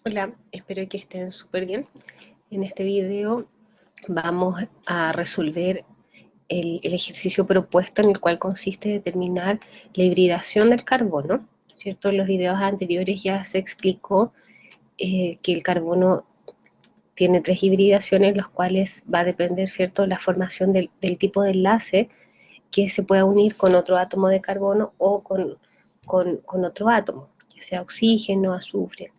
Hola, espero que estén súper bien. En este video vamos a resolver el ejercicio propuesto en el cual consiste en determinar la hibridación del carbono, ¿cierto? En los videos anteriores ya se explicó que el carbono tiene tres hibridaciones, los cuales va a depender, ¿cierto?, la formación del tipo de enlace que se pueda unir con otro átomo de carbono o con otro átomo, ya sea oxígeno, azufre,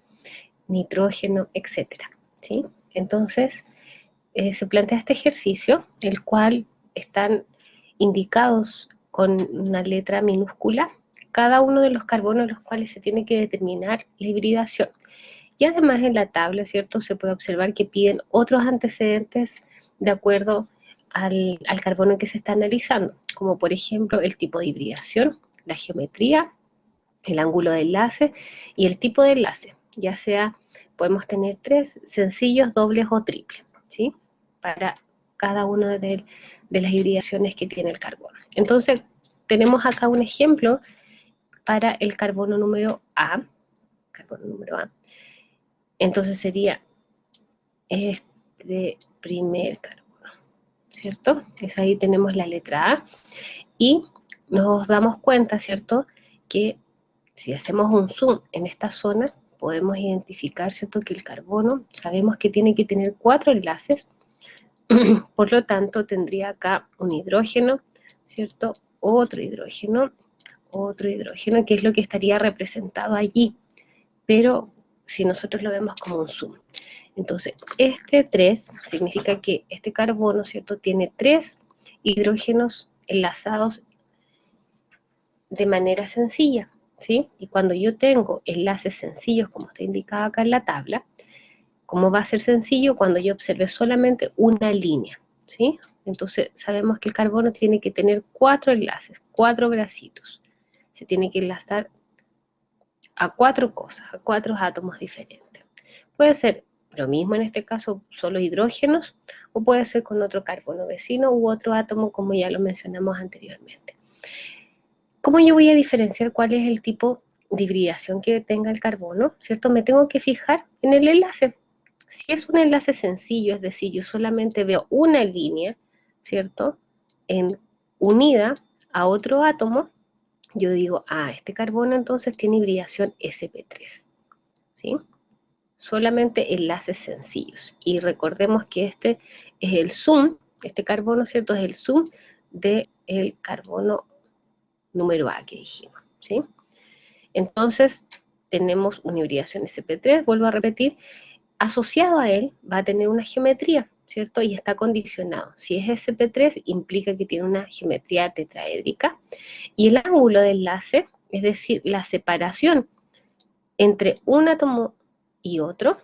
nitrógeno, etcétera, ¿sí? Entonces, se plantea este ejercicio, el cual están indicados con una letra minúscula cada uno de los carbonos en los cuales se tiene que determinar la hibridación. Y además en la tabla, ¿cierto?, se puede observar que piden otros antecedentes de acuerdo al carbono que se está analizando, como por ejemplo el tipo de hibridación, la geometría, el ángulo de enlace y el tipo de enlace, ya sea, podemos tener tres sencillos, dobles o triples, ¿sí? Para cada una de las hibridaciones que tiene el carbono. Entonces, tenemos acá un ejemplo para el carbono número A, carbono número A. Entonces sería este primer carbono, ¿cierto? Entonces ahí tenemos la letra A y nos damos cuenta, ¿cierto?, que si hacemos un zoom en esta zona, podemos identificar, ¿cierto?, que el carbono, sabemos que tiene que tener 4 enlaces, por lo tanto tendría acá un hidrógeno, ¿cierto?, otro hidrógeno, que es lo que estaría representado allí, pero si nosotros lo vemos como un zoom. Entonces, este 3 significa que este carbono, ¿cierto?, tiene 3 hidrógenos enlazados de manera sencilla, ¿sí? Y cuando yo tengo enlaces sencillos, como está indicado acá en la tabla, ¿cómo va a ser sencillo? Cuando yo observe solamente una línea, ¿sí? Entonces, sabemos que el carbono tiene que tener 4 enlaces, 4 bracitos. Se tiene que enlazar a 4 cosas, a 4 átomos diferentes. Puede ser lo mismo en este caso, solo hidrógenos, o puede ser con otro carbono vecino u otro átomo, como ya lo mencionamos anteriormente. ¿Cómo yo voy a diferenciar cuál es el tipo de hibridación que tenga el carbono? ¿Cierto? Me tengo que fijar en el enlace. Si es un enlace sencillo, es decir, yo solamente veo una línea, ¿cierto?, unida a otro átomo, yo digo, este carbono entonces tiene hibridación sp3, ¿sí? Solamente enlaces sencillos. Y recordemos que este es el zoom, este carbono, ¿cierto?, es el zoom del carbono número A que dijimos, ¿sí? Entonces, tenemos una hibridación sp3, vuelvo a repetir, asociado a él va a tener una geometría, ¿cierto? Y está condicionado. Si es sp3, implica que tiene una geometría tetraédrica, y el ángulo de enlace, es decir, la separación entre un átomo y otro,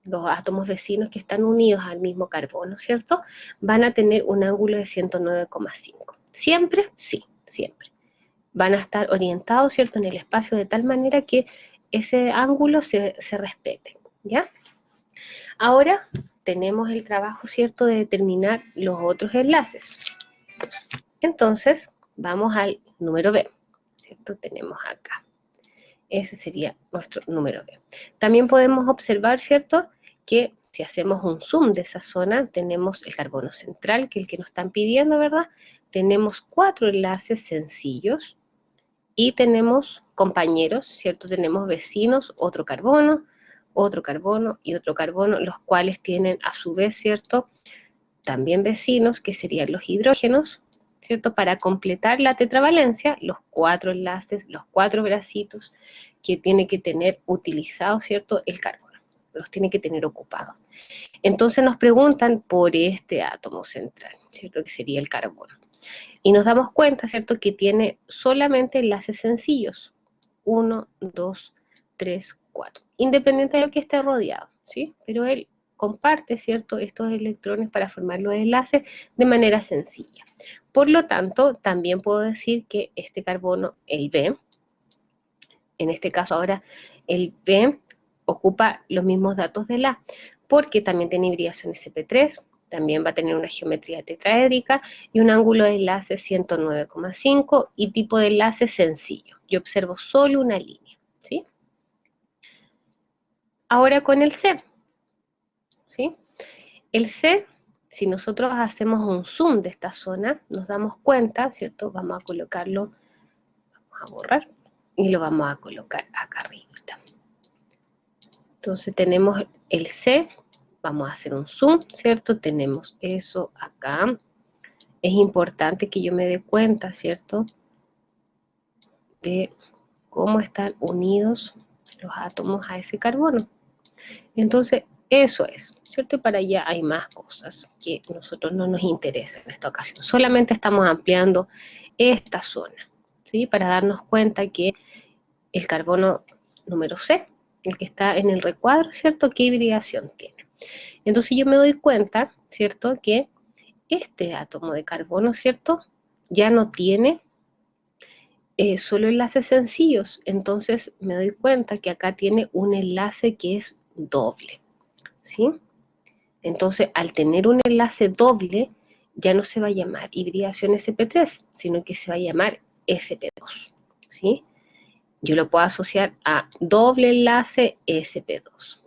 los átomos vecinos que están unidos al mismo carbono, ¿cierto?, van a tener un ángulo de 109,5. ¿Siempre? Sí, siempre. Van a estar orientados, ¿cierto?, en el espacio de tal manera que ese ángulo se respete, ¿ya? Ahora tenemos el trabajo, ¿cierto?, de determinar los otros enlaces. Entonces, vamos al número B, ¿cierto? Tenemos acá. Ese sería nuestro número B. También podemos observar, ¿cierto?, que si hacemos un zoom de esa zona, tenemos el carbono central, que es el que nos están pidiendo, ¿verdad? Tenemos 4 enlaces sencillos y tenemos compañeros, ¿cierto? Tenemos vecinos, otro carbono y otro carbono, los cuales tienen a su vez, ¿cierto?, también vecinos, que serían los hidrógenos, ¿cierto?, para completar la tetravalencia, los 4 enlaces, los 4 bracitos que tiene que tener utilizado, ¿cierto?, el carbono, los tiene que tener ocupados. Entonces nos preguntan por este átomo central, ¿cierto?, que sería el carbono. Y nos damos cuenta, ¿cierto?, que tiene solamente enlaces sencillos. 1, 2, 3, 4. Independiente de lo que esté rodeado, ¿sí? Pero él comparte, ¿cierto?, estos electrones para formar los enlaces de manera sencilla. Por lo tanto, también puedo decir que este carbono, el B, en este caso ahora el B ocupa los mismos datos del A, porque también tiene hibridación sp3, también va a tener una geometría tetraédrica y un ángulo de enlace 109,5 y tipo de enlace sencillo. Yo observo solo una línea, ¿sí? Ahora con el C, ¿sí? El C, si nosotros hacemos un zoom de esta zona, nos damos cuenta, ¿cierto? Vamos a colocarlo, vamos a borrar, y lo vamos a colocar acá arriba. Entonces tenemos el C, vamos a hacer un zoom, ¿cierto? Tenemos eso acá. Es importante que yo me dé cuenta, ¿cierto? De cómo están unidos los átomos a ese carbono. Entonces, eso es, ¿cierto? Y para allá hay más cosas que a nosotros no nos interesan en esta ocasión. Solamente estamos ampliando esta zona, ¿sí? Para darnos cuenta que el carbono número C, el que está en el recuadro, ¿cierto? ¿Qué hibridación tiene? Entonces yo me doy cuenta, ¿cierto? Que este átomo de carbono, ¿cierto? Ya no tiene solo enlaces sencillos. Entonces me doy cuenta que acá tiene un enlace que es doble, ¿sí? Entonces, al tener un enlace doble, ya no se va a llamar hibridación sp3, sino que se va a llamar sp2, ¿sí? Yo lo puedo asociar a doble enlace sp2,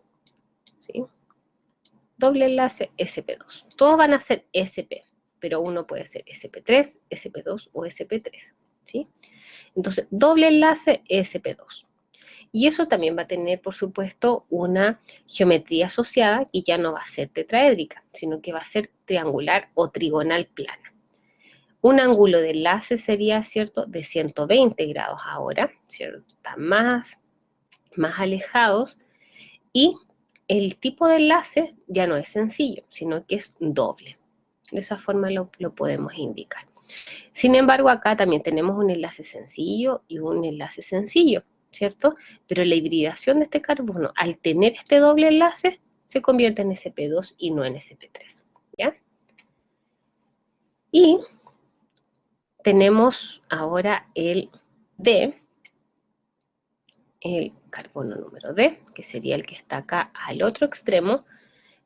¿sí? Doble enlace sp2. Todos van a ser sp, pero uno puede ser sp3, sp2 o sp3, ¿sí? Entonces, doble enlace sp2. Y eso también va a tener, por supuesto, una geometría asociada y ya no va a ser tetraédrica, sino que va a ser triangular o trigonal plana. Un ángulo de enlace sería, ¿cierto?, de 120 grados ahora, ¿cierto? Están más alejados, y el tipo de enlace ya no es sencillo, sino que es doble. De esa forma lo podemos indicar. Sin embargo, acá también tenemos un enlace sencillo y un enlace sencillo, ¿cierto? Pero la hibridación de este carbono, al tener este doble enlace, se convierte en sp2 y no en sp3, ¿ya? Y tenemos ahora el D, el carbono número D, que sería el que está acá al otro extremo,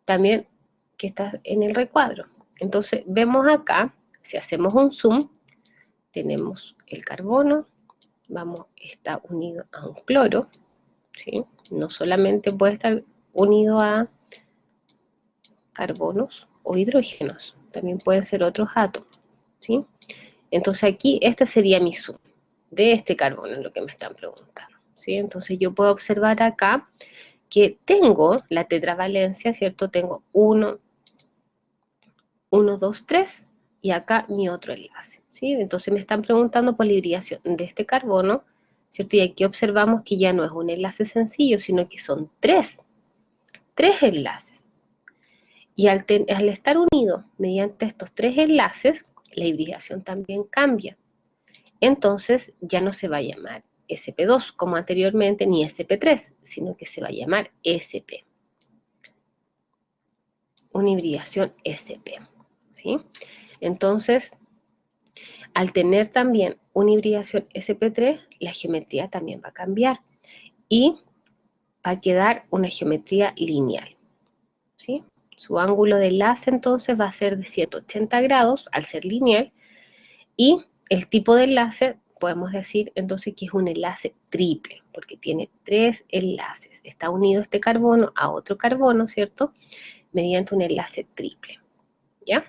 también que está en el recuadro. Entonces, vemos acá, si hacemos un zoom, tenemos el carbono, está unido a un cloro, ¿sí? No solamente puede estar unido a carbonos o hidrógenos, también pueden ser otros átomos, ¿sí? Entonces aquí este sería mi zoom de este carbono, es lo que me están preguntando, ¿sí? Entonces yo puedo observar acá que tengo la tetravalencia, ¿cierto? Tengo 1, 1, 2, 3, y acá mi otro enlace, ¿sí? Entonces me están preguntando por la hibridación de este carbono, ¿cierto? Y aquí observamos que ya no es un enlace sencillo, sino que son tres enlaces. Y al estar unido mediante estos tres enlaces, la hibridación también cambia. Entonces ya no se va a llamar sp2 como anteriormente, ni sp3, sino que se va a llamar sp. Una hibridación sp, ¿sí? Entonces, al tener también una hibridación sp3, la geometría también va a cambiar y va a quedar una geometría lineal, ¿sí? Su ángulo de enlace entonces va a ser de 180 grados al ser lineal, y el tipo de enlace podemos decir entonces que es un enlace triple, porque tiene tres enlaces. Está unido este carbono a otro carbono, ¿cierto? Mediante un enlace triple, ¿ya?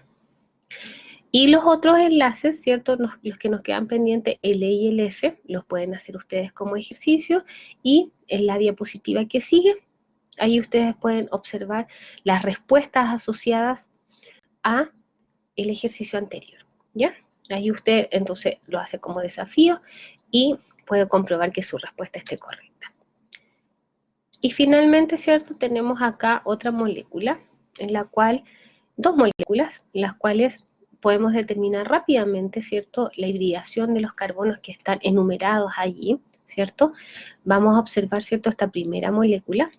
Y los otros enlaces, ¿cierto? Los que nos quedan pendientes, el E y el F, los pueden hacer ustedes como ejercicio, y en la diapositiva que sigue, ahí ustedes pueden observar las respuestas asociadas a el ejercicio anterior, ¿ya? Ahí usted entonces lo hace como desafío y puede comprobar que su respuesta esté correcta. Y finalmente, ¿cierto? Tenemos acá otra molécula, en la cual, dos moléculas, las cuales podemos determinar rápidamente, ¿cierto? La hibridación de los carbonos que están enumerados allí, ¿cierto? Vamos a observar, ¿cierto? Esta primera molécula,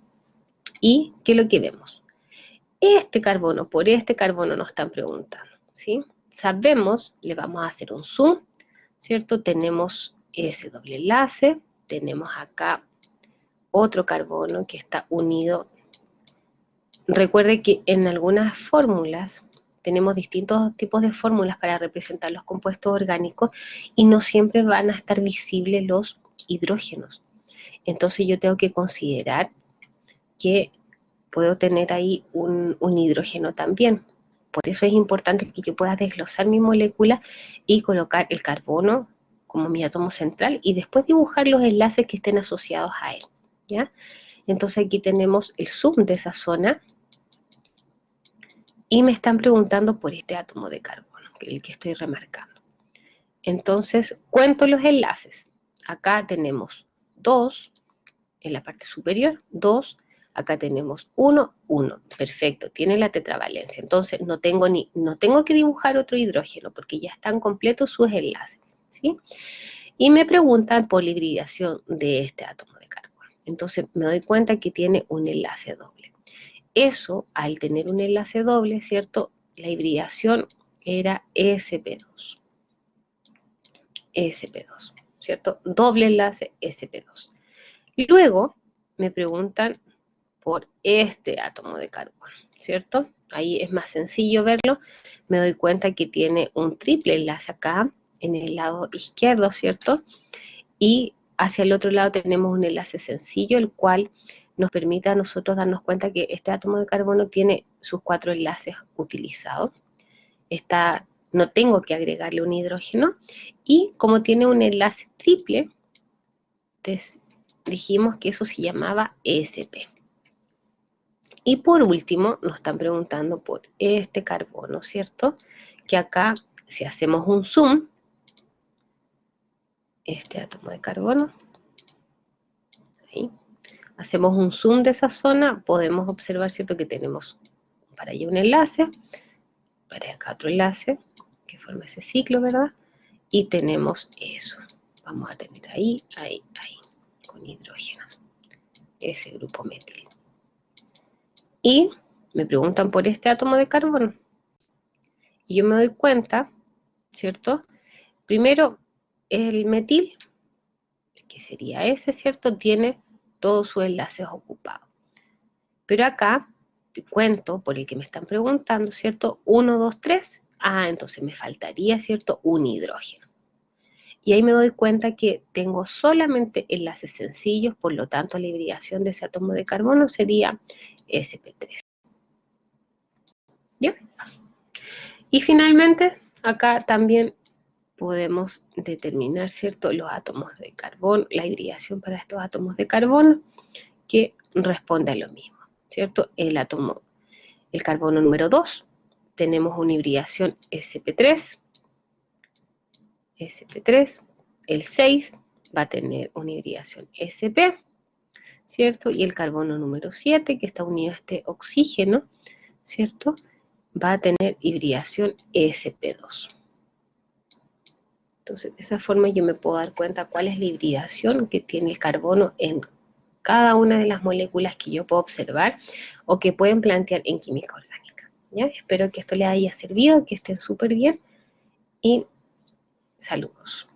y ¿qué es lo que vemos? Este carbono, por este carbono nos están preguntando, ¿sí? Sabemos, le vamos a hacer un zoom, ¿cierto? Tenemos ese doble enlace, tenemos acá otro carbono que está unido. Recuerde que en algunas fórmulas tenemos distintos tipos de fórmulas para representar los compuestos orgánicos y no siempre van a estar visibles los hidrógenos. Entonces yo tengo que considerar que puedo tener ahí un hidrógeno también. Por eso es importante que yo pueda desglosar mi molécula y colocar el carbono como mi átomo central y después dibujar los enlaces que estén asociados a él, ¿ya? Entonces aquí tenemos el zoom de esa zona y me están preguntando por este átomo de carbono, el que estoy remarcando. Entonces cuento los enlaces. Acá tenemos 2 en la parte superior, 2, acá tenemos 1, 1, perfecto, tiene la tetravalencia, entonces no tengo que dibujar otro hidrógeno porque ya están completos sus enlaces, ¿sí? Y me preguntan por la hibridación de este átomo de carbono, entonces me doy cuenta que tiene un enlace doble. Eso, al tener un enlace doble, ¿cierto? La hibridación era sp2, sp2, ¿cierto? Doble enlace sp2. Y luego me preguntan por este átomo de carbono, ¿cierto? Ahí es más sencillo verlo. Me doy cuenta que tiene un triple enlace acá, en el lado izquierdo, ¿cierto? Y hacia el otro lado tenemos un enlace sencillo, el cual nos permite a nosotros darnos cuenta que este átomo de carbono tiene sus 4 enlaces utilizados. No tengo que agregarle un hidrógeno. Y como tiene un enlace triple, dijimos que eso se llamaba sp. Y por último, nos están preguntando por este carbono, ¿cierto? Que acá, si hacemos un zoom, este átomo de carbono, ahí, hacemos un zoom de esa zona, podemos observar, ¿cierto? Que tenemos para allá un enlace, para acá otro enlace, que forma ese ciclo, ¿verdad? Y tenemos eso. Vamos a tener ahí, con hidrógenos, ese grupo metil. Y me preguntan por este átomo de carbono. Y yo me doy cuenta, ¿cierto? Primero, el metil, que sería ese, ¿cierto? Tiene todos sus enlaces ocupados. Pero acá, te cuento, por el que me están preguntando, ¿cierto? 1, 2, 3. Ah, entonces me faltaría, ¿cierto? Un hidrógeno. Y ahí me doy cuenta que tengo solamente enlaces sencillos, por lo tanto la hibridación de ese átomo de carbono sería sp3. ¿Ya? Y finalmente, acá también podemos determinar, ¿cierto?, los átomos de carbono, la hibridación para estos átomos de carbono, que responde a lo mismo, ¿cierto? El carbono número 2, tenemos una hibridación sp3, el 6 va a tener una hibridación sp, ¿cierto? Y el carbono número 7, que está unido a este oxígeno, ¿cierto?, va a tener hibridación sp2. Entonces, de esa forma yo me puedo dar cuenta cuál es la hibridación que tiene el carbono en cada una de las moléculas que yo puedo observar o que pueden plantear en química orgánica, ¿ya? Espero que esto les haya servido, que estén súper bien y saludos.